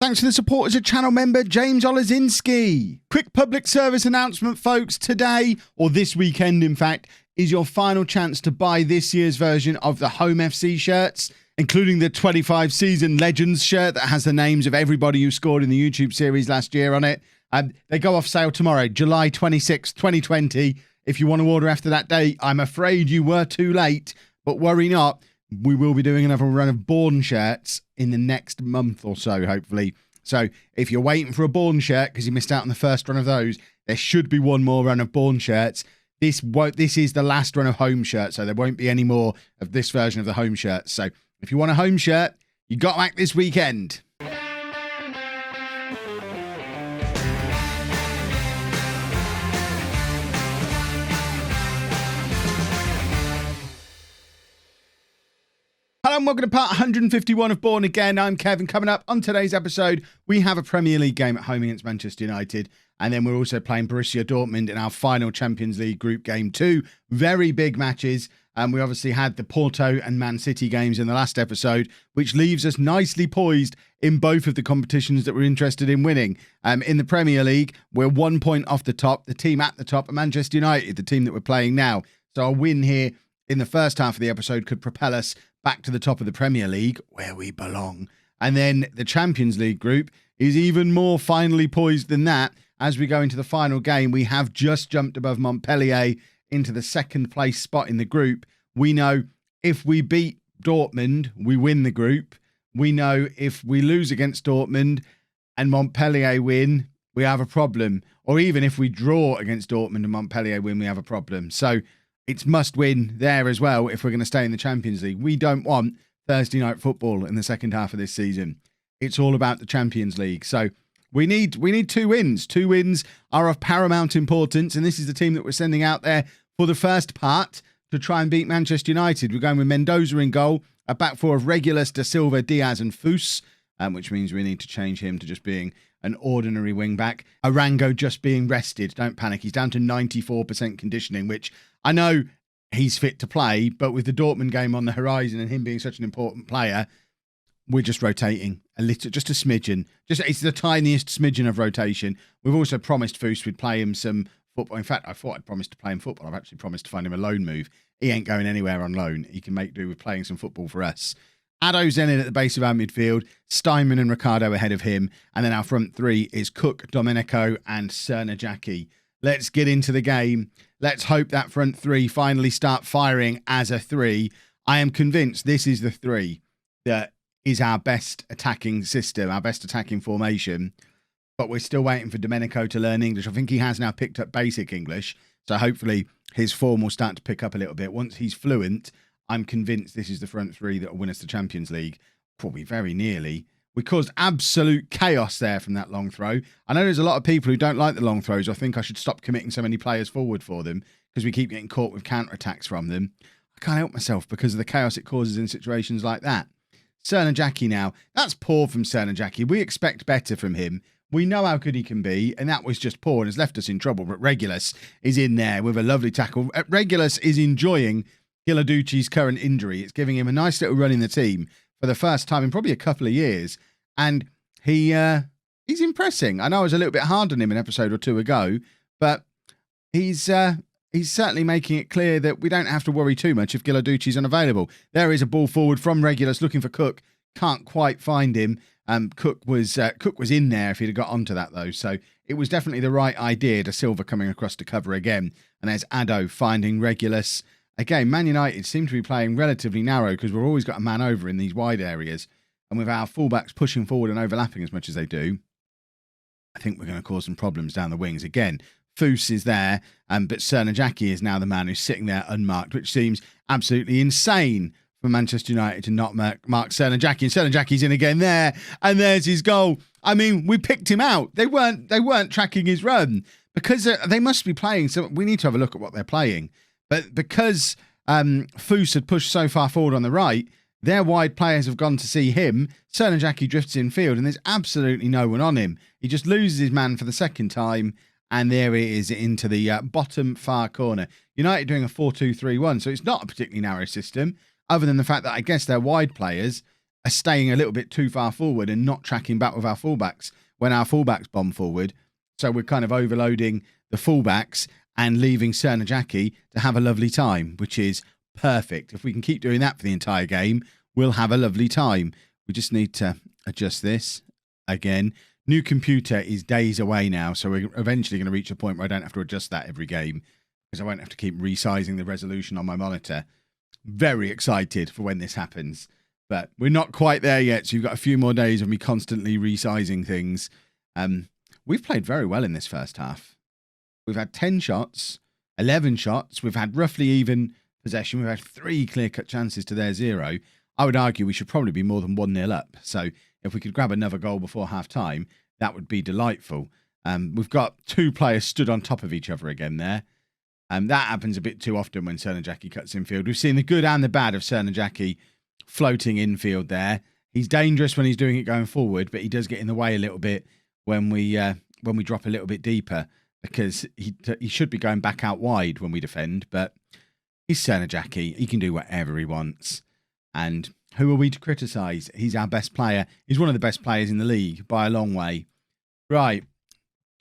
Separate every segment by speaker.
Speaker 1: Thanks for the support as a channel member, James Olazinski. Quick public service announcement, folks. Today, or this weekend, in fact, is your final chance to buy this year's version of the Home FC shirts, including the 25 Season Legends shirt that has the names of everybody who scored in the YouTube series last year on it. They go off sale tomorrow, July 26, 2020. If you want to order after that date, I'm afraid you were too late, but worry not. We will be doing another run of Bourne shirts in the next month or so, hopefully. So if you're waiting for a Bourne shirt because you missed out on the first run of those, there should be one more run of Bourne shirts. This is the last run of home shirts, so there won't be any more of this version of the home shirts. So if you want a home shirt, you got to act this weekend. Hello and welcome to part 151 of Bourne Again. I'm Kevin. Coming up on today's episode, we have a Premier League game at home against Manchester United, and then we're also playing Borussia Dortmund in our final Champions League group game. Two very big matches. We obviously had the Porto and Man City games in the last episode, which leaves us nicely poised in both of the competitions that we're interested in winning. In the Premier League, we're 1 point off the top. The team at the top are Manchester United, the team that we're playing now. So a win here in the first half of the episode could propel us back to the top of the Premier League, where we belong. And then the Champions League group is even more finely poised than that. As we go into the final game, we have just jumped above Montpellier into the second place spot in the group. We know if we beat Dortmund, we win the group. We know if we lose against Dortmund and Montpellier win, we have a problem. Or even if we draw against Dortmund and Montpellier win, we have a problem. So it's must win there as well if we're going to stay in the Champions League. We don't want Thursday night football in the second half of this season. It's all about the Champions League. So we need 2 wins. 2 wins are of paramount importance, and this is the team that we're sending out there for the first part to try and beat Manchester United. We're going with Mendoza in goal, a back four of Regulus, Da Silva, Diaz and Fus, which means we need to change him to just being an ordinary wing-back. Arango just being rested. Don't panic. He's down to 94% conditioning, which I know he's fit to play, but with the Dortmund game on the horizon and him being such an important player, we're just rotating a little, just a smidgen. It's the tiniest smidgen of rotation. We've also promised Fus we'd play him some football. In fact, I thought I'd promised to play him football. I've actually promised to find him a loan move. He ain't going anywhere on loan. He can make do with playing some football for us. Addo's in at the base of our midfield, Steinman and Ricardo ahead of him, and then our front three is Cook, Domenico and Cernajacki. Let's get into the game. Let's hope that front three finally start firing as a three. I am convinced this is the three that is our best attacking system, our best attacking formation, but we're still waiting for Domenico to learn English. I think he has now picked up basic English, so hopefully his form will start to pick up a little bit. Once he's fluent, I'm convinced this is the front three that will win us the Champions League, probably very nearly. We caused absolute chaos there from that long throw. I know there's a lot of people who don't like the long throws. I think I should stop committing so many players forward for them because we keep getting caught with counter-attacks from them. I can't help myself because of the chaos it causes in situations like that. Cernajacki now. That's poor from Cernajacki. We expect better from him. We know how good he can be, and that was just poor and has left us in trouble. But Regulus is in there with a lovely tackle. Regulus is enjoying Giladucci's current injury. It's giving him a nice little run in the team for the first time in probably a couple of years. And he's impressing. I know I was a little bit hard on him an episode or two ago, but he's certainly making it clear that we don't have to worry too much if Giladucci's unavailable. There is a ball forward from Regulus looking for Cook. Can't quite find him. Cook was in there if he'd have got onto that, though. So it was definitely the right idea. Da Silva coming across to cover again. And there's Addo finding Regulus. Again, Man United seem to be playing relatively narrow because we've always got a man over in these wide areas. And with our fullbacks pushing forward and overlapping as much as they do, I think we're going to cause some problems down the wings. Again, Fus is there, but Cernajacki is now the man who's sitting there unmarked, which seems absolutely insane for Manchester United to not mark Cernajacki. And Cernajacki's in again there, and there's his goal. I mean, we picked him out. They weren't tracking his run because they must be playing. So we need to have a look at what they're playing. But because Fus had pushed so far forward on the right, their wide players have gone to see him. Cernajacki drifts in field, and there's absolutely no one on him. He just loses his man for the second time, and there it is into the bottom far corner. United doing a 4-2-3-1, so it's not a particularly narrow system, other than the fact that I guess their wide players are staying a little bit too far forward and not tracking back with our fullbacks when our fullbacks bomb forward. So we're kind of overloading the fullbacks and leaving Cernajacki to have a lovely time, which is perfect. If we can keep doing that for the entire game, we'll have a lovely time. We just need to adjust this again. New computer is days away now, so we're eventually going to reach a point where I don't have to adjust that every game because I won't have to keep resizing the resolution on my monitor. Very excited for when this happens, but we're not quite there yet, so you've got a few more days of me constantly resizing things. We've played very well in this first half. We've had 10 shots, 11 shots. We've had roughly even possession. We've had 3 clear-cut chances to their 0. I would argue we should probably be more than 1-0 up. So if we could grab another goal before half-time, that would be delightful. We've got 2 players stood on top of each other again there. That happens a bit too often when Cernajacki cuts infield. We've seen the good and the bad of Cernajacki floating infield there. He's dangerous when he's doing it going forward, but he does get in the way a little bit when we drop a little bit deeper, because he should be going back out wide when we defend, but he's Cernajacki. He can do whatever he wants. And who are we to criticise? He's our best player. He's one of the best players in the league by a long way. Right.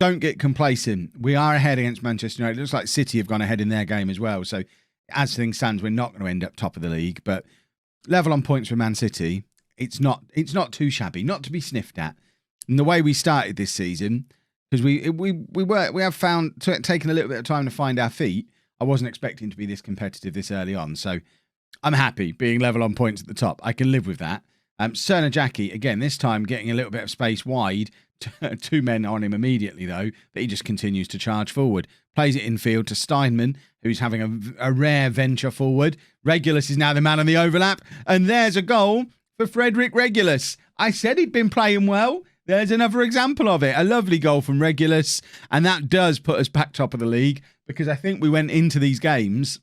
Speaker 1: Don't get complacent. We are ahead against Manchester United. It looks like City have gone ahead in their game as well. So as things stand, we're not going to end up top of the league, but level on points with Man City. It's not too shabby, not to be sniffed at. And the way we started this season, because we have found taken a little bit of time to find our feet. I wasn't expecting to be this competitive this early on, so I'm happy being level on points at the top. I can live with that. Cernajacki, again, this time getting a little bit of space wide. 2 men on him immediately, though, but he just continues to charge forward. Plays it infield to Steinman, who's having a rare venture forward. Regulus is now the man on the overlap, and there's a goal for Frederick Regulus. I said he'd been playing well. There's another example of it. A lovely goal from Regulus, and that does put us back top of the league, because I think we went into these games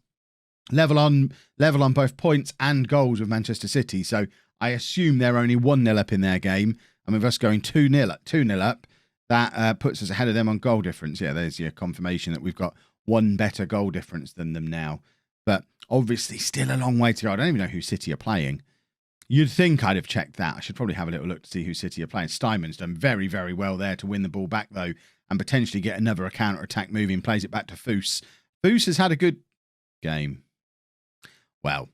Speaker 1: level on both points and goals with Manchester City. So I assume they're only 1-0 up in their game, and with us going 2-0 up, that puts us ahead of them on goal difference. Yeah, there's your confirmation that we've got 1 better goal difference than them now. But obviously still a long way to go. I don't even know who City are playing. You'd think I'd have checked that. I should probably have a little look to see who City are playing. Steinman's done very, very well there to win the ball back, though, and potentially get another counter-attack moving. Plays it back to Foose. Foose has had a good game. Well,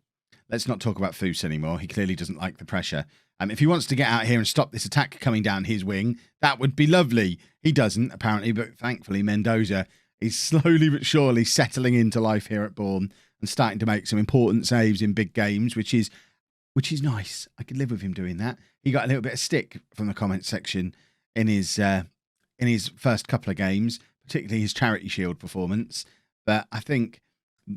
Speaker 1: let's not talk about Foose anymore. He clearly doesn't like the pressure. If he wants to get out here and stop this attack coming down his wing, that would be lovely. He doesn't, apparently, but thankfully Mendoza is slowly but surely settling into life here at Bourne and starting to make some important saves in big games, which is nice. I could live with him doing that. He got a little bit of stick from the comments section in his first couple of games, particularly his Charity Shield performance. But I think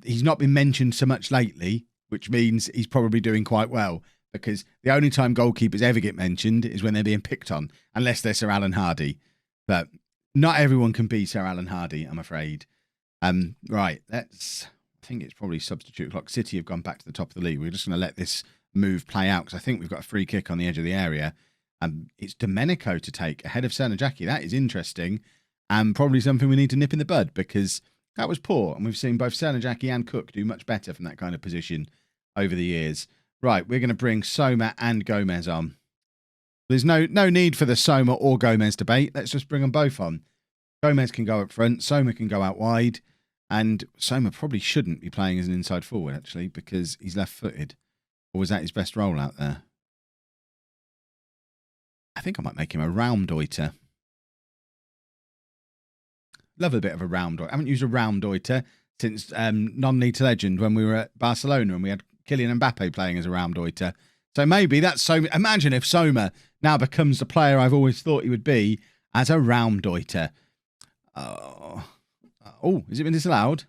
Speaker 1: he's not been mentioned so much lately, which means he's probably doing quite well, because the only time goalkeepers ever get mentioned is when they're being picked on, unless they're Sir Alan Hardy. But not everyone can be Sir Alan Hardy, I'm afraid. Right, I think it's probably substitute clock. City have gone back to the top of the league. We're just going to let this move play out, because I think we've got a free kick on the edge of the area. It's Domenico to take ahead of Cernajacki. That is interesting, and probably something we need to nip in the bud, because that was poor, and we've seen both Cernajacki and Cook do much better from that kind of position over the years. Right, we're going to bring Soma and Gomez on. There's no need for the Soma or Gomez debate. Let's just bring them both on. Gomez can go up front, Soma can go out wide, and Soma probably shouldn't be playing as an inside forward, actually, because he's left-footed. Or was that his best role out there? I think I might make him a Raumdeuter. Love a bit of a Raumdeuter. I haven't used a Raumdeuter since non-league to legend when we were at Barcelona and we had Kylian Mbappe playing as a Raumdeuter. So maybe that's Soma. Imagine if Soma now becomes the player I've always thought he would be as a Raumdeuter. Oh, has it been disallowed?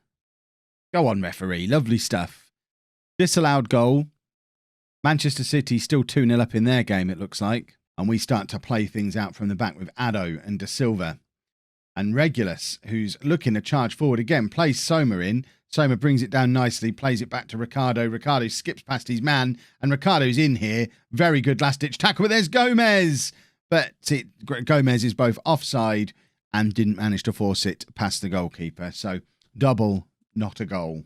Speaker 1: Go on, referee. Lovely stuff. Disallowed goal. Manchester City still 2-0 up in their game, it looks like. And we start to play things out from the back with Addo and Da Silva. And Regulus, who's looking to charge forward again, plays Soma in. Soma brings it down nicely, plays it back to Ricardo. Ricardo skips past his man, and Ricardo's in here. Very good last-ditch tackle, but there's Gomez. But Gomez is both offside and didn't manage to force it past the goalkeeper. So double, not a goal.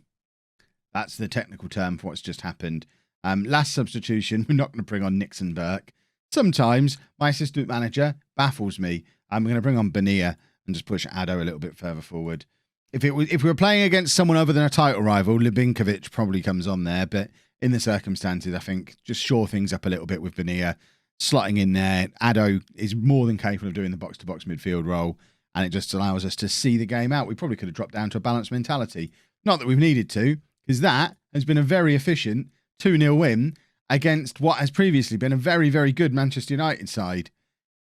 Speaker 1: That's the technical term for what's just happened. Last substitution, we're not going to bring on Nixon Burke. Sometimes my assistant manager baffles me. I'm going to bring on Bonilla and just push Addo a little bit further forward. If we were playing against someone other than a title rival, Lubinkovic probably comes on there. But in the circumstances, I think just shore things up a little bit with Bonilla slotting in there. Addo is more than capable of doing the box-to-box midfield role, and it just allows us to see the game out. We probably could have dropped down to a balanced mentality. Not that we've needed to, because that has been a very efficient 2-0 win against what has previously been a very, very good Manchester United side.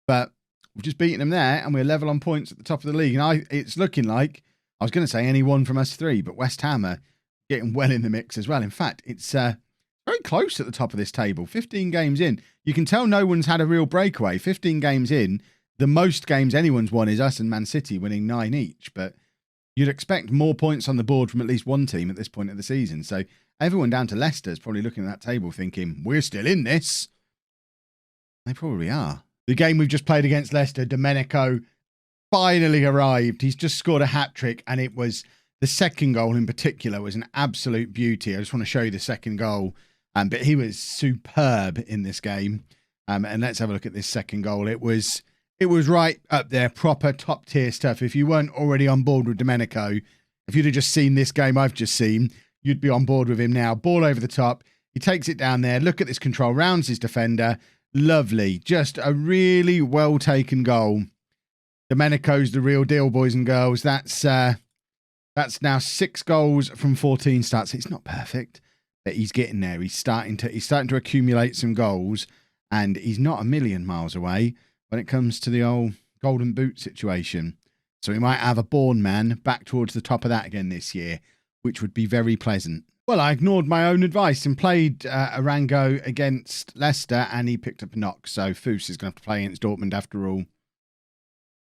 Speaker 1: But we've just beaten them there, and we're level on points at the top of the league. And it's looking like, I was going to say any one from us three, but West Ham are getting well in the mix as well. In fact, it's very close at the top of this table. 15 games in. You can tell no one's had a real breakaway. 15 games in. The most games anyone's won is us and Man City winning 9 each. But you'd expect more points on the board from at least one team at this point of the season. So everyone down to Leicester is probably looking at that table thinking, we're still in this. They probably are. The game we've just played against Leicester, Domenico finally arrived. He's just scored a hat-trick, and it was the second goal in particular was an absolute beauty. I just want to show you the second goal. But he was superb in this game. And let's have a look at this second goal. It was right up there, proper top-tier stuff. If you weren't already on board with Domenico, if you'd have just seen this game I've just seen, you'd be on board with him now. Ball over the top. He takes it down there. Look at this control. Rounds his defender. Lovely. Just a really well-taken goal. Domenico's the real deal, boys and girls. That's now 6 goals from 14 starts. It's not perfect, but he's getting there. He's starting to accumulate some goals, and he's not a million miles away when it comes to the old golden boot situation. So we might have a Bourne man back towards the top of that again this year, which would be very pleasant. Well, I ignored my own advice and played Arango against Leicester, and he picked up a knock. So Foos is going to have to play against Dortmund after all.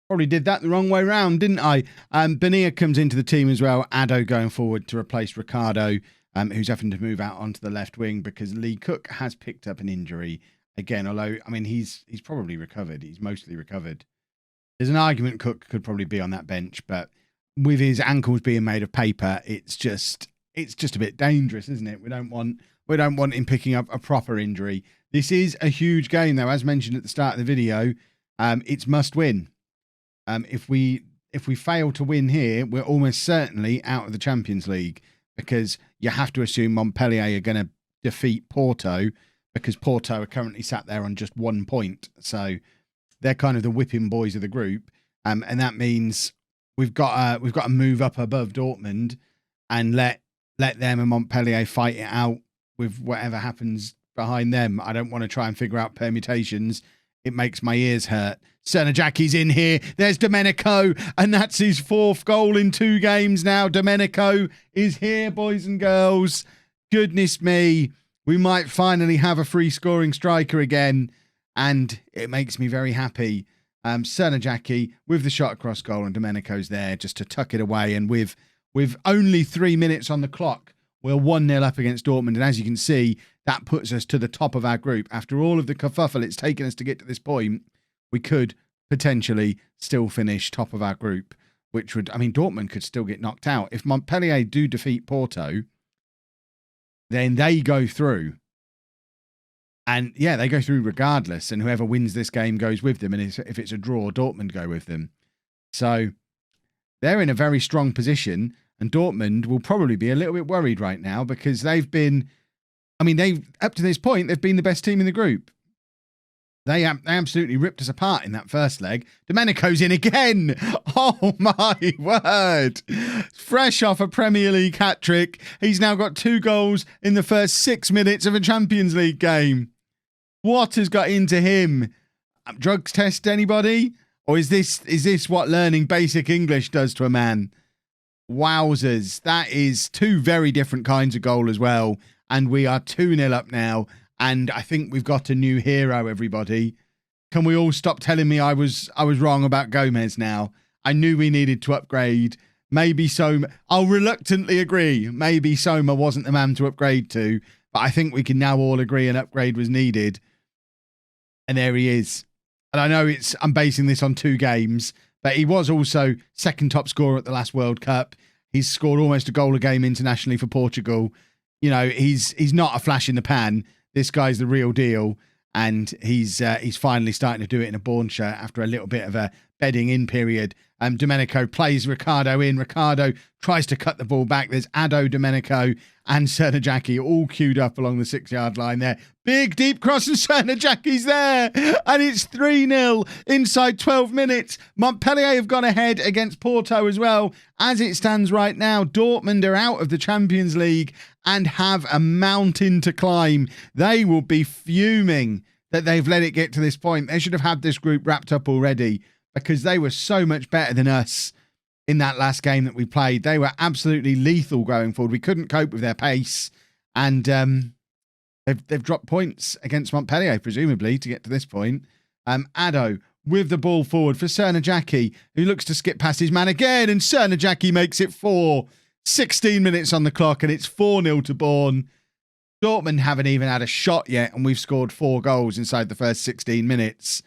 Speaker 1: Probably did that the wrong way round, didn't I? Bonilla comes into the team as well. Addo going forward to replace Ricardo, who's having to move out onto the left wing because Lee Cook has picked up an injury again. Although, I mean, he's probably recovered. He's mostly recovered. There's an argument Cook could probably be on that bench, but with his ankles being made of paper, it's just a bit dangerous, isn't it? We don't want him picking up a proper injury. This is a huge game, though. As mentioned at the start of the video, it's must win. If we fail to win here, we're almost certainly out of the Champions League, because you have to assume Montpellier are going to defeat Porto, because Porto are currently sat there on just 1 point. So they're kind of the whipping boys of the group, and that means we've got to move up above Dortmund and let them and Montpellier fight it out with whatever happens behind them. I don't want to try and figure out permutations. It makes my ears hurt. Sernajaki's in here. There's Domenico, and that's his 4th goal in 2 games now. Domenico is here, boys and girls. Goodness me. We might finally have a free scoring striker again, and it makes me very happy. Sernajaki with the shot across goal, and Domenico's there just to tuck it away. And with only 3 minutes on the clock, we're 1-0 up against Dortmund. And as you can see, that puts us to the top of our group. After all of the kerfuffle it's taken us to get to this point, we could potentially still finish top of our group, which would, I mean, Dortmund could still get knocked out. If Montpellier do defeat Porto, then they go through. And yeah, they go through regardless. And whoever wins this game goes with them. And if it's a draw, Dortmund go with them. So they're in a very strong position. And Dortmund will probably be a little bit worried right now, because they've been, I mean, up to this point, they've been the best team in the group. They absolutely ripped us apart in that first leg. Domenico's in again. Oh, my word. Fresh off a Premier League hat-trick. He's now got 2 goals in the first 6 minutes of a Champions League game. What has got into him? Drugs test, anybody? Or is this what learning basic English does to a man? Wowzers. That is 2 very different kinds of goal as well. And we are 2-0 up now. And I think we've got a new hero, everybody. Can we all stop telling me I was wrong about Gomez now? I knew we needed to upgrade. Maybe Soma. I'll reluctantly agree. Maybe Soma wasn't the man to upgrade to. But I think we can now all agree an upgrade was needed. And there he is. And I know I'm basing this on 2 games. But he was also second top scorer at the last World Cup. He's scored almost a goal a game internationally for Portugal. he's not a flash in the pan. This guy's the real deal, and he's finally starting to do it in a Bourne shirt after a little bit of a bedding in period. Domenico plays Ricardo in. Ricardo tries to cut the ball back. There's Ado, Domenico, and Cernajacki all queued up along the 6-yard line there. Big deep cross, and Cernajacki's there, and it's 3-0 inside 12 minutes. Montpellier have gone ahead against Porto as well. As it stands right now, Dortmund are out of the Champions League and have a mountain to climb. They will be fuming that they've let it get to this point. They should have had this group wrapped up already, because they were so much better than us in that last game that we played. They were absolutely lethal going forward. We couldn't cope with their pace, and they've dropped points against Montpellier, presumably, to get to this point. Ado with the ball forward for Cernajacki, who looks to skip past his man again, and Cernajacki makes it 4. 16 minutes on the clock, and it's 4-0 to Bourne. Dortmund haven't even had a shot yet, and we've scored 4 goals inside the first 16 minutes.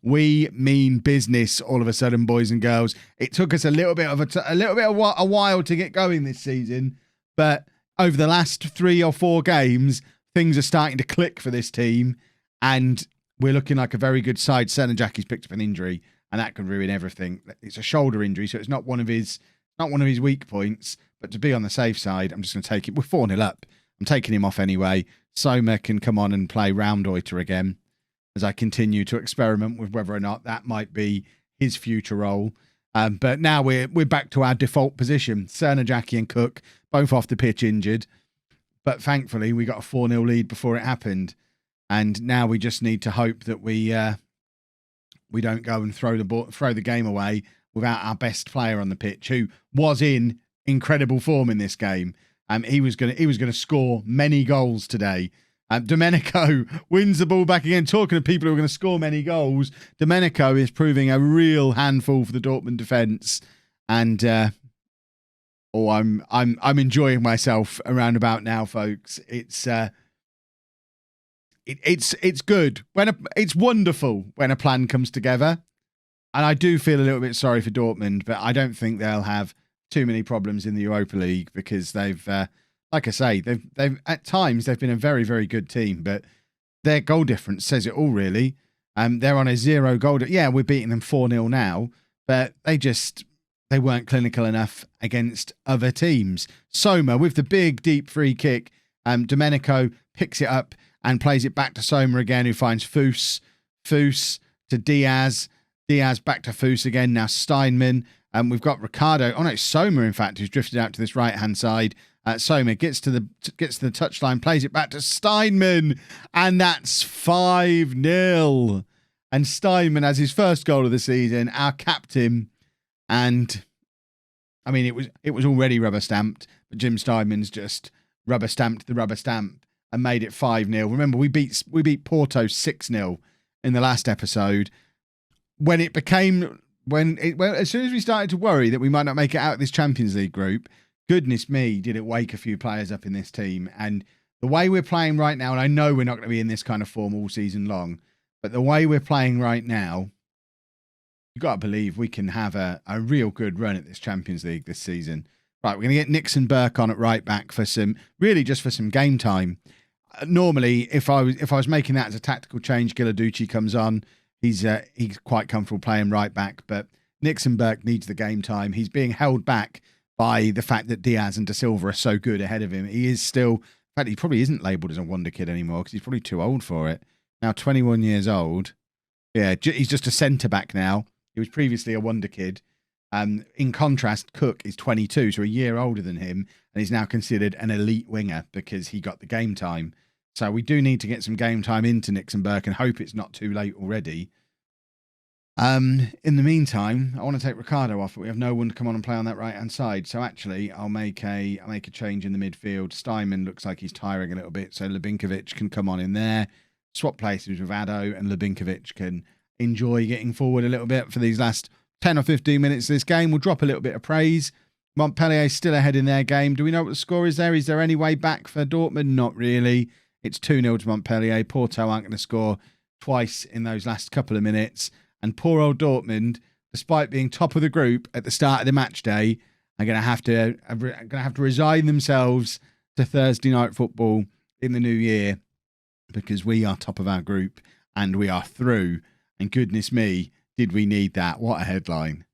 Speaker 1: We mean business all of a sudden, boys and girls. It took us a little bit of a while to get going this season, but over the last 3 or 4 games, things are starting to click for this team, and we're looking like a very good side. Cernajacki's picked up an injury, and that could ruin everything. It's a shoulder injury, so it's not one of his weak points. But to be on the safe side, I'm just going to take it. We're 4-0 up. I'm taking him off anyway. Sommer can come on and play Raumdeuter again, as I continue to experiment with whether or not that might be his future role. But now we're back to our default position. Cernajacki and Cook, both off the pitch injured. But thankfully, we got a 4-0 lead before it happened. And now we just need to hope that we don't go and throw the game away without our best player on the pitch, who was in incredible form in this game. He was going to score many goals today. Domenico wins the ball back again. Talking of people who are going to score many goals, Domenico is proving a real handful for the Dortmund defence, and I'm enjoying myself around about now, folks. It's good it's wonderful when a plan comes together, and I do feel a little bit sorry for Dortmund, but I don't think they'll have too many problems in the Europa League, because they've. Like I say, they've at times they've been a very, very good team, but their goal difference says it all, really. They're on a 0 goal. Yeah, we're beating them 4-0 now, but they weren't clinical enough against other teams. Sommer with the big, deep free kick. Domenico picks it up and plays it back to Sommer again, who finds Foos. Foos to Diaz. Diaz back to Foos again. Now Steinman. We've got Ricardo. Oh no, it's Sommer, in fact, who's drifted out to this right-hand side. Sommer gets to the touchline, plays it back to Steinman, and that's 5-0. And Steinman has his first goal of the season, our captain. And I mean, it was already rubber stamped, but Jim Steinman's just rubber stamped the rubber stamp and made it 5-0. Remember, we beat Porto 6-0 in the last episode. As soon as we started to worry that we might not make it out of this Champions League group, goodness me, did it wake a few players up in this team. And the way we're playing right now, and I know we're not going to be in this kind of form all season long, but the way we're playing right now, you've got to believe we can have a real good run at this Champions League this season. Right, we're going to get Nixon Burke on at right back for some game time. Normally, if I was making that as a tactical change, Gilarducci comes on. He's quite comfortable playing right back, but Nixon Burke needs the game time. He's being held back by the fact that Diaz and Da Silva are so good ahead of him. He is still, in fact, he probably isn't labelled as a wonder kid anymore, because he's probably too old for it. Now 21 years old. Yeah, he's just a centre-back now. He was previously a wonder kid. In contrast, Cook is 22, so a year older than him, and he's now considered an elite winger because he got the game time. So we do need to get some game time into Nixon Burke and hope it's not too late already. In the meantime, I want to take Ricardo off, but we have no one to come on and play on that right-hand side. So actually, I'll make a change in the midfield. Steinman looks like he's tiring a little bit, so Lubinkovic can come on in there. Swap places with Ado, and Lubinkovic can enjoy getting forward a little bit for these last 10 or 15 minutes of this game. We'll drop a little bit of praise. Montpellier is still ahead in their game. Do we know what the score is there? Is there any way back for Dortmund? Not really. It's 2-0 to Montpellier. Porto aren't going to score twice in those last couple of minutes. And poor old Dortmund, despite being top of the group at the start of the match day, are going to have to resign themselves to Thursday night football in the new year because we are top of our group and we are through. And goodness me, did we need that? What a headline.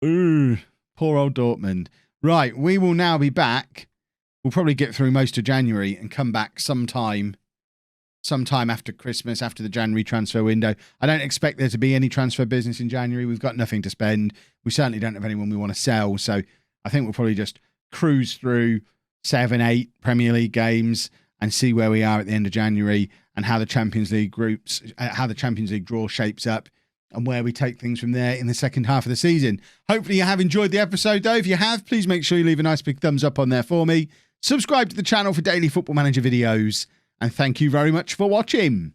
Speaker 1: Ooh, poor old Dortmund. Right, we will now be back. We'll probably get through most of January and come back sometime after Christmas, after the January transfer window. I don't expect there to be any transfer business in January. We've got nothing to spend. We certainly don't have anyone we want to sell. So I think we'll probably just cruise through 7, 8 Premier League games and see where we are at the end of January and how the Champions League draw shapes up and where we take things from there in the second half of the season. Hopefully you have enjoyed the episode, though. If you have, please make sure you leave a nice big thumbs up on there for me. Subscribe to the channel for daily Football Manager videos. And thank you very much for watching.